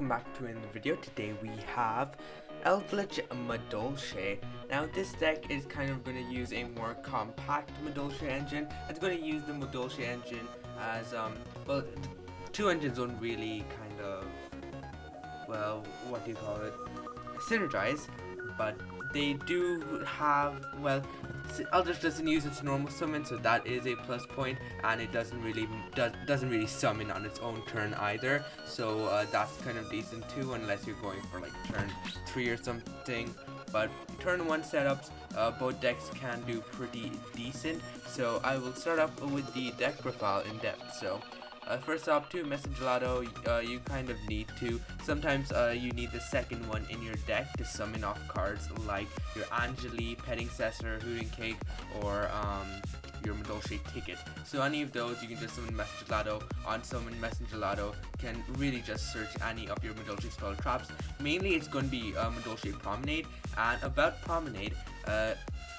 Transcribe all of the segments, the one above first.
Welcome back to another video. Today we have Eldlich Madolche. Now this deck is kind of going to use a more compact Madolche engine. It's going to use the Madolche engine as well, two engines don't really kind of, well, what do you call it, synergize, but they do have, well, Eldritch doesn't use its normal summon, so that is a plus point, and it doesn't really summon on its own turn either, so that's kind of decent too, unless you're going for like turn 3 or something. But turn 1 setups, both decks can do pretty decent, so I will start up with the deck profile in depth. So first off, to Message Gelato, you kind of need to. Sometimes you need the second one in your deck to summon off cards like your Angeli, Petting Cessor, Hooting Cake, or your Madolche Ticket. So any of those, you can just summon Message Gelato. On Summon Message Gelato, can really just search any of your Madolche spell traps. Mainly, it's going to be Madolche Promenade. And about Promenade,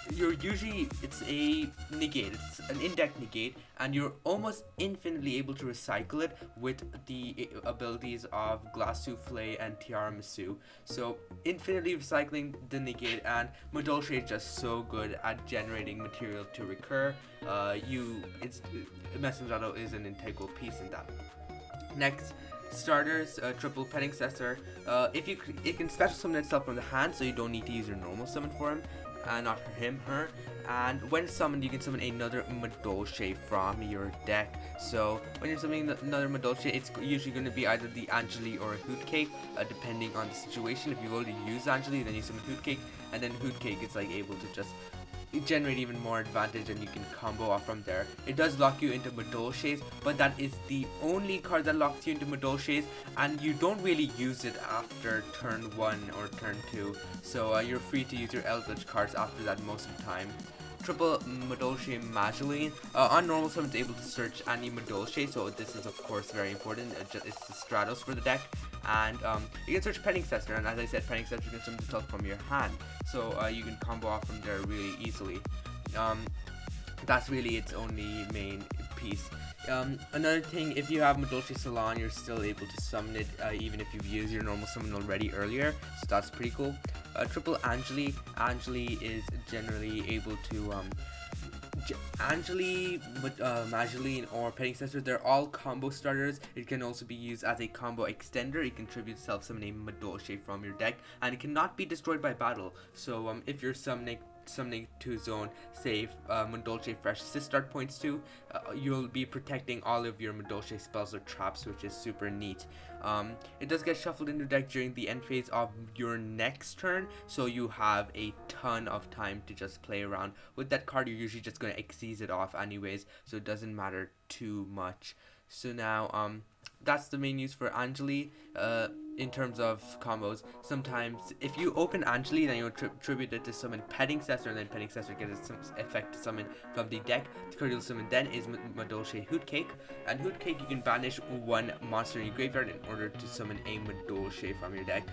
it's a negate, it's an in-deck negate, and you're almost infinitely able to recycle it with the abilities of Glass Souffle and Tiramisu. So infinitely recycling the negate, and Madolche is just so good at generating material to recur. Messenger is an integral piece in that. Next, starters, triple Petting Cessor. It can special summon itself from the hand, so you don't need to use your normal summon for him. Not her. And when summoned, you can summon another Madolche from your deck. So when you're summoning another Madolche, it's usually going to be either the Angeli or a Hoot Cake, depending on the situation. If you already use Angeli, then you summon Hoot Cake, and then Hoot Cake is like able to just generate even more advantage, and you can combo off from there. It does lock you into Madolches, but that is the only card that locks you into Madolches, and you don't really use it after turn 1 or turn 2, so you're free to use your Eldlich cards after that most of the time. Triple Madolche Madolche. On normal summon, it's able to search any Madolche, so this is of course very important. It's the Stratos for the deck. And you can search Petting Cessor, and as I said, Petting Cessor can summon itself from your hand, so you can combo off from there really easily. That's really its only main piece. Another thing, if you have Madolche Salon, you're still able to summon it even if you've used your normal summon already earlier, so that's pretty cool. Triple Angeli. Angeli is generally able to Angeli, Mageline, or Petting Cessor, they're all combo starters. It can also be used as a combo extender. It contributes self-summoning Madolche from your deck, and it cannot be destroyed by battle. So if you're summoning to zone, say Madolche Fresh Assist start points to, you'll be protecting all of your Madolche spells or traps, which is super neat. It does get shuffled into deck during the end phase of your next turn, so you have a ton of time to just play around with that card. You're usually just going to exceed it off anyways, so it doesn't matter too much. So now that's the main use for Angeli. In terms of combos, sometimes if you open Angeli, then you'll tribute it to summon Petting Cessor, and then Petting Cessor gets its effect to summon from the deck. The card you'll summon then is Madolche Hoot Cake, and Hoot Cake you can banish one monster in your graveyard in order to summon a Madolche from your deck.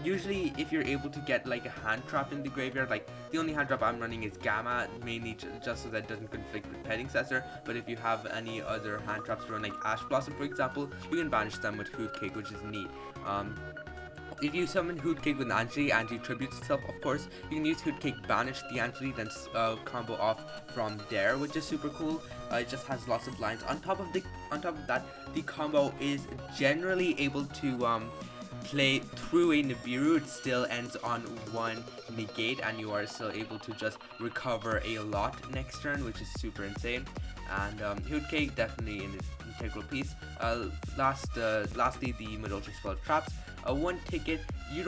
Usually if you're able to get like a hand trap in the graveyard, like the only hand trap I'm running is Gamma, mainly just so that it doesn't conflict with Petting Cessor, but if you have any other hand traps to run, like Ash Blossom for example, you can banish them with Hoot Cake, which is neat. If you summon Hoot Cake with Angeli, Angeli tributes itself, of course. You can use Hoot Cake, banish the Angeli, then combo off from there, which is super cool. It just has lots of lines. On top of that, the combo is generally able to play through a Nibiru. It still ends on one negate, and you are still able to just recover a lot next turn, which is super insane. And Hoot Cake definitely an integral piece. Lastly, the Madolche spell traps. One ticket. You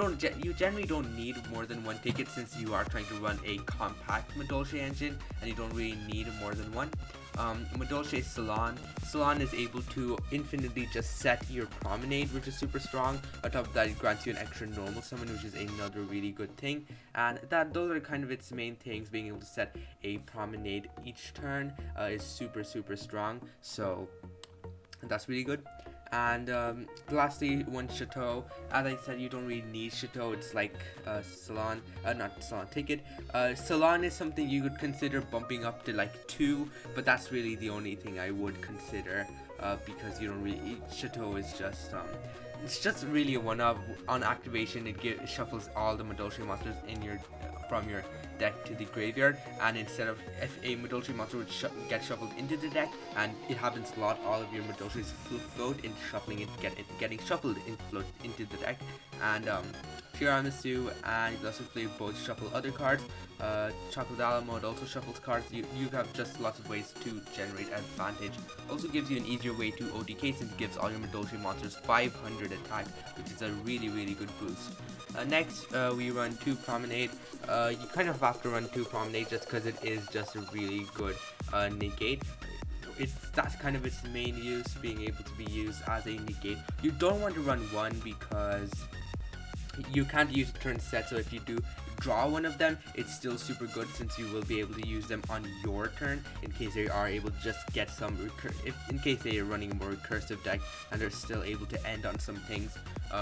generally don't need more than one ticket, since you are trying to run a compact Madolche engine, and you don't really need more than one. Madolche Salon. Salon is able to infinitely just set your Promenade, which is super strong. On top of that, it grants you an extra normal summon, which is another really good thing. And those are kind of its main things. Being able to set a Promenade each turn is super strong. So that's really good. And lastly, one Chateau. As I said, you don't really need Chateau. It's like Salon, not Salon Ticket. Salon is something you could consider bumping up to like 2, but that's really the only thing I would consider, because you don't really. Chateau is just it's just really a one-off. On activation, it shuffles all the Madolche monsters in your from your deck to the graveyard, and instead of if a Madolche monster would get shuffled into the deck, and it happens a lot, all of your Madolches float into shuffling it, getting shuffled into the deck, and Tiramisu and Glossophlay both shuffle other cards. Chocolate mode also shuffles cards. You have just lots of ways to generate advantage. Also gives you an easier way to OTK since it gives all your Madolche monsters 500 attack, which is a really good boost. Next, we run 2 Promenade. You kind of have to run 2 Promenade just because it is just a really good negate. That's kind of its main use, being able to be used as a negate. You don't want to run 1 because you can't use turn set, so if you do draw one of them, it's still super good since you will be able to use them on your turn in case they are able to just get some in case they are running a more recursive deck and they're still able to end on some things.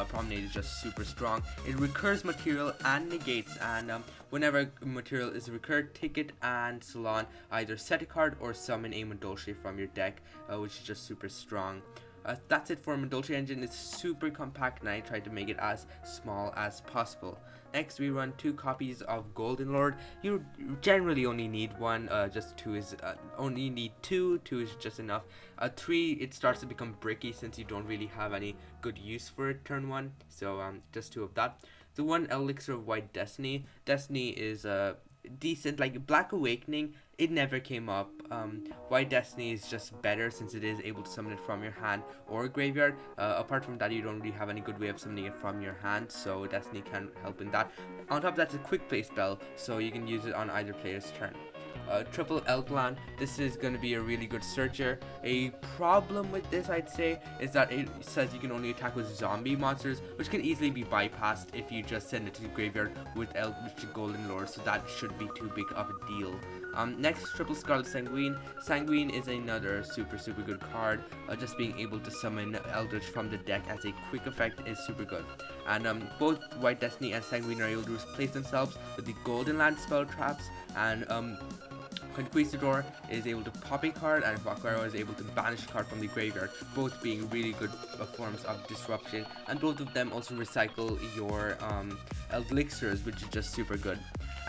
Promenade is just super strong. It recurs material and negates, and whenever material is recurred, Ticket and Salon either set a card or summon a Madolche from your deck, which is just super strong. That's it for Madolche engine. It's super compact and I tried to make it as small as possible. Next, we run 2 copies of Golden Lord. You generally only need 1, just 2 is only need 2 is just enough. 3, it starts to become bricky since you don't really have any good use for it turn 1, so just 2 of that. The 1 Elixir of White Destiny. Destiny is decent. Like Black Awakening, it never came up. White Destiny is just better since it is able to summon it from your hand or graveyard. Apart from that, you don't really have any good way of summoning it from your hand, so Destiny can help in that. On top of that, it's a quick play spell, so you can use it on either player's turn. Triple Eldlich. This is going to be a really good searcher. A problem with this, I'd say, is that it says you can only attack with zombie monsters, which can easily be bypassed if you just send it to the graveyard with Eldlich Golden Lord, so that shouldn't be too big of a deal. Next, Triple Scarlet Sanguine. Sanguine is another super good card. Just being able to summon Eldlich from the deck as a quick effect is super good. And both White Destiny and Sanguine are able to replace themselves with the Golden Land spell traps, and Conquistador is able to pop a card, and Vaquero is able to banish a card from the graveyard, both being really good forms of disruption, and both of them also recycle your Elixirs, which is just super good.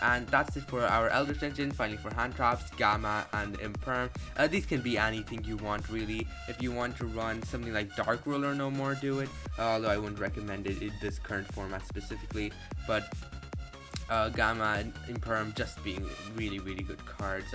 And that's it for our Eldritch engine. Finally, for hand traps, Gamma and Imperm. These can be anything you want, really. If you want to run something like Dark Ruler, no more, do it. Although I wouldn't recommend it in this current format specifically. But Gamma and Imperm just being really good cards.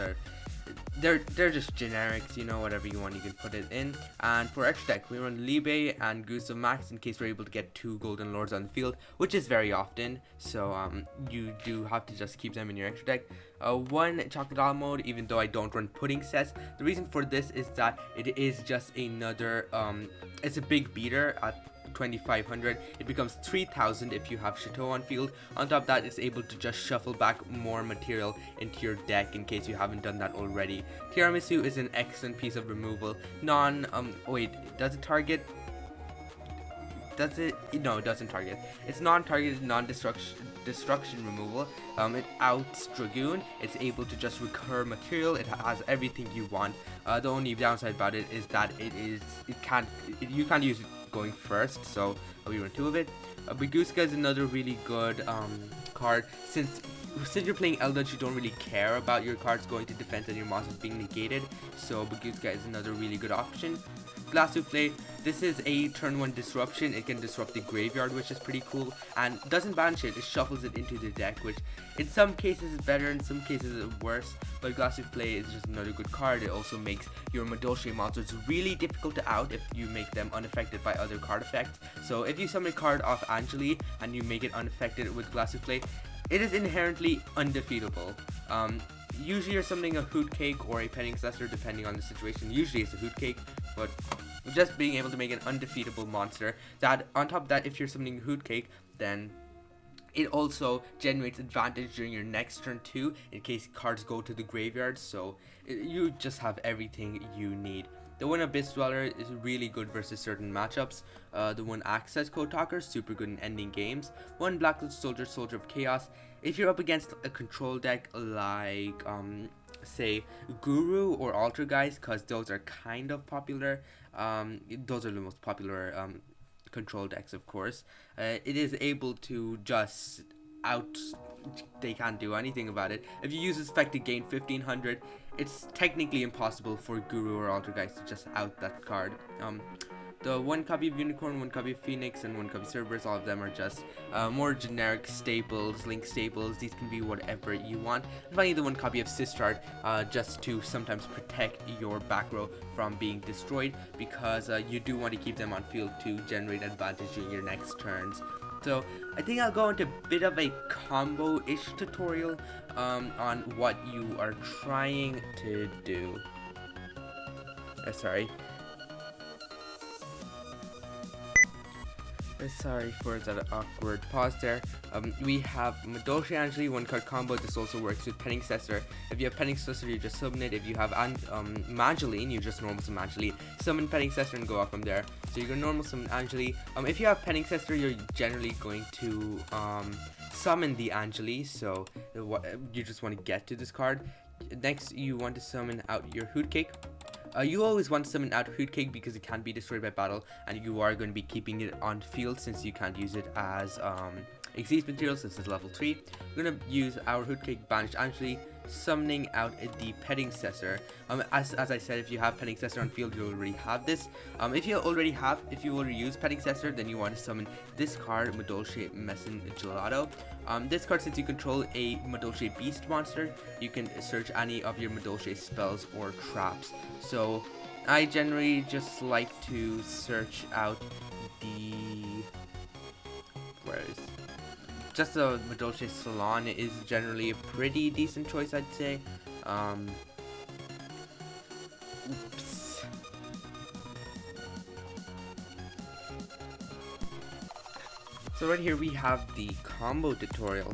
They're just generics, you know, whatever you want you can put it in. And for extra deck, we run Libe and Goose of Max in case we're able to get 2 Golden Lords on the field, which is very often, so you do have to just keep them in your extra deck. 1 Chocolate mode, even though I don't run pudding sets. The reason for this is that it is just another it's a big beater at 2500. It becomes 3000 if you have Chateau on field. On top of that, it's able to just shuffle back more material into your deck in case you haven't done that already. Tiramisu is an excellent piece of removal. Wait, does it target? Does it? No, it doesn't target. It's non-targeted, non-destruction removal. It outs Dragoon. It's able to just recur material. It has everything you want. The only downside about it is that you can't use it going first, so we run 2 of it. Baguska is another really good card. Since you're playing Eldlich, you don't really care about your cards going to defense and your monsters being negated, so Baguska is another really good option. Glass Souffle, this is a turn 1 disruption. It can disrupt the graveyard, which is pretty cool, and doesn't banish it, it shuffles it into the deck, which in some cases is better, in some cases is worse, but Glass Souffle is just another good card. It also makes your Madolche monsters really difficult to out if you make them unaffected by other card effects. So if you summon a card off Angeli and you make it unaffected with Glass Souffle, it is inherently undefeatable. Usually you're summoning a Hoot Cake or a Penning Successor depending on the situation. Usually it's a Hoot Cake, but just being able to make an undefeatable monster. That on top of that, if you're summoning Hoot Cake, then it also generates advantage during your next turn too, in case cards go to the graveyard, so you just have everything you need. The 1 Abyss Dweller is really good versus certain matchups. The 1 Access Code Talker, super good in ending games. 1 Blacklist Soldier, Soldier of Chaos. If you're up against a control deck like, say, Guru or Alter Guys, because those are kind of popular. Those are the most popular control decks, of course. It is able to just out. They can't do anything about it. If you use this effect to gain 1500, it's technically impossible for Guru or Altergeist to just out that card. The one copy of Unicorn, one copy of Phoenix, and one copy of Cerberus, all of them are just more generic staples, link staples. These can be whatever you want. And finally, the one copy of Sistrard, just to sometimes protect your back row from being destroyed, because you do want to keep them on field to generate advantage in your next turns. So I think I'll go into a bit of a combo-ish tutorial on what you are trying to do. Sorry for that awkward pause there. We have Madolche Angeli, one card combo. This also works with Penning Successor. If you have Penning Successor, you just summon it. If you have Mageline, you just normal summon Angeli, summon Penning Successor, and go off from there. So you can normal summon Angeli. If you have Penning Successor, you're generally going to summon the Angeli. So you just want to get to this card. Next, you want to summon out your Hoot Cake. You always want to summon out Hoot Cake because it can be destroyed by battle, and you are going to be keeping it on field since you can't use it as Exceed material. Since it's level 3. We're going to use our Hoot Cake, banish Angeli, summoning out the Penning Successor. As I said, if you have Penning Successor on field, you already have this. If you already use Penning Successor, then you want to summon this card, Madolche Gelato. This card, since you control a Madolche Beast monster, you can search any of your Madolche spells or traps. So I generally just like to search out just the Madolche Salon is generally a pretty decent choice, I'd say. Oops. So right here we have the combo tutorial.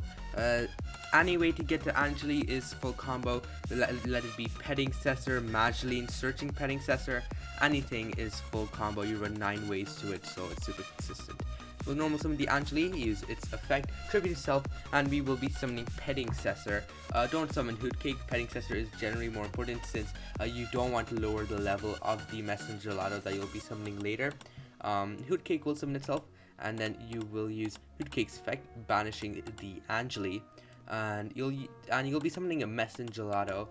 Any way to get to Angeli is full combo. Let it be Penning Successor, Mageline, searching Penning Successor. Anything is full combo. You run 9 ways to it, so it's super consistent. We'll normal summon the Angeli, use its effect, tribute itself, and we will be summoning Penning Successor. Don't summon Hoot Cake. Penning Successor is generally more important since you don't want to lower the level of the Messenger Gelato that you'll be summoning later. Hoot Cake will summon itself, and then you will use Hoot Cake's effect, banishing the Angeli, and you'll be summoning a Messenger Gelato.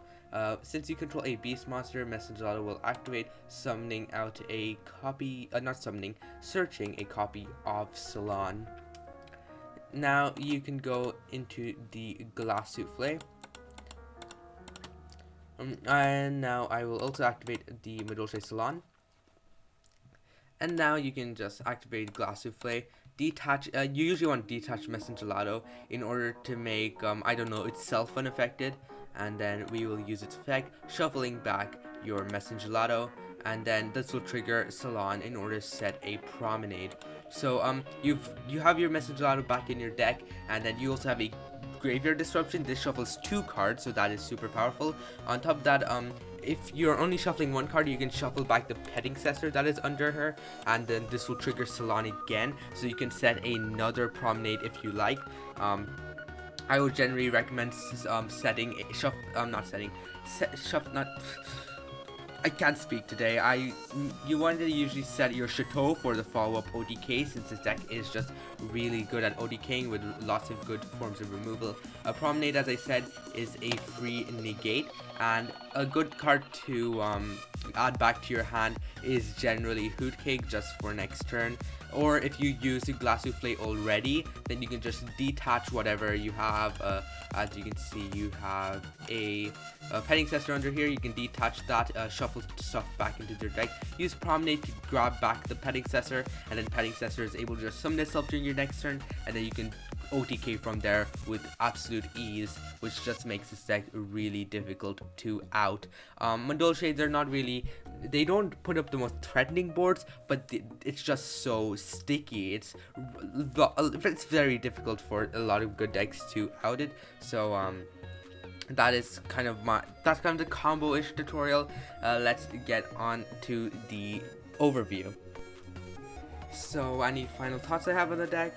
Since you control a beast monster, Messenger Gelato will activate, summoning out a copy, searching a copy of Salon. Now you can go into the Glass Souffle. And now I will also activate the Madolche Salon. And now you can just activate Glass Souffle. Detach, you usually want to detach Messenger Gelato in order to make, I don't know, itself unaffected. And then we will use its effect, shuffling back your Messenger Gelato, and then this will trigger Salon in order to set a Promenade. So you have your Messenger Gelato back in your deck, and then you also have a Graveyard Disruption. This shuffles 2 cards, so that is super powerful. On top of that, if you're only shuffling 1 card, you can shuffle back the Penning Successor that is under her, and then this will trigger Salon again, so you can set another Promenade if you like. I would generally recommend I can't speak today. You want to usually set your Chateau for the follow-up ODK, since this deck is just really good at ODKing with lots of good forms of removal. A Promenade, as I said, is a free negate, and a good card to add back to your hand is generally Hoot Cake, just for next turn. Or if you use the Glass Souffle already, then you can just detach whatever you have. As you can see, you have a Penning Successor under here. You can detach that, shuffle stuff back into your deck. Use Promenade to grab back the Penning Successor, and then Penning Successor is able to just summon itself during your next turn, and then you can OTK from there with absolute ease, which just makes this deck really difficult to out. Madolche, they don't put up the most threatening boards, but it's just so sticky. It's very difficult for a lot of good decks to out it. So that's kind of the combo-ish tutorial. Let's get on to the overview. So any final thoughts I have on the deck?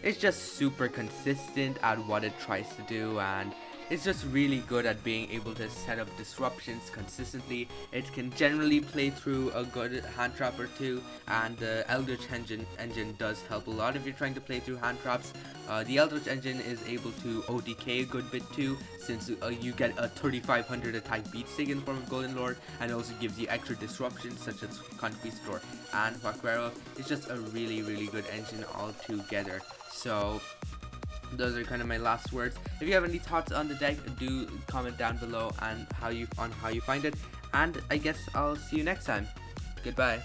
It's just super consistent at what it tries to do, and It's just really good at being able to set up disruptions consistently. It can generally play through a good hand trap or two, and the Eldlich engine does help a lot if you're trying to play through hand traps. The Eldlich engine is able to ODK a good bit too, since you get a 3500 attack beat stick in the form of Golden Lord, and also gives you extra disruptions such as Conquistador and Vaquero. It's just a really good engine altogether. So those are kind of my last words. If you have any thoughts on the deck, do comment down below and how you find it. And I guess I'll see you next time. Goodbye.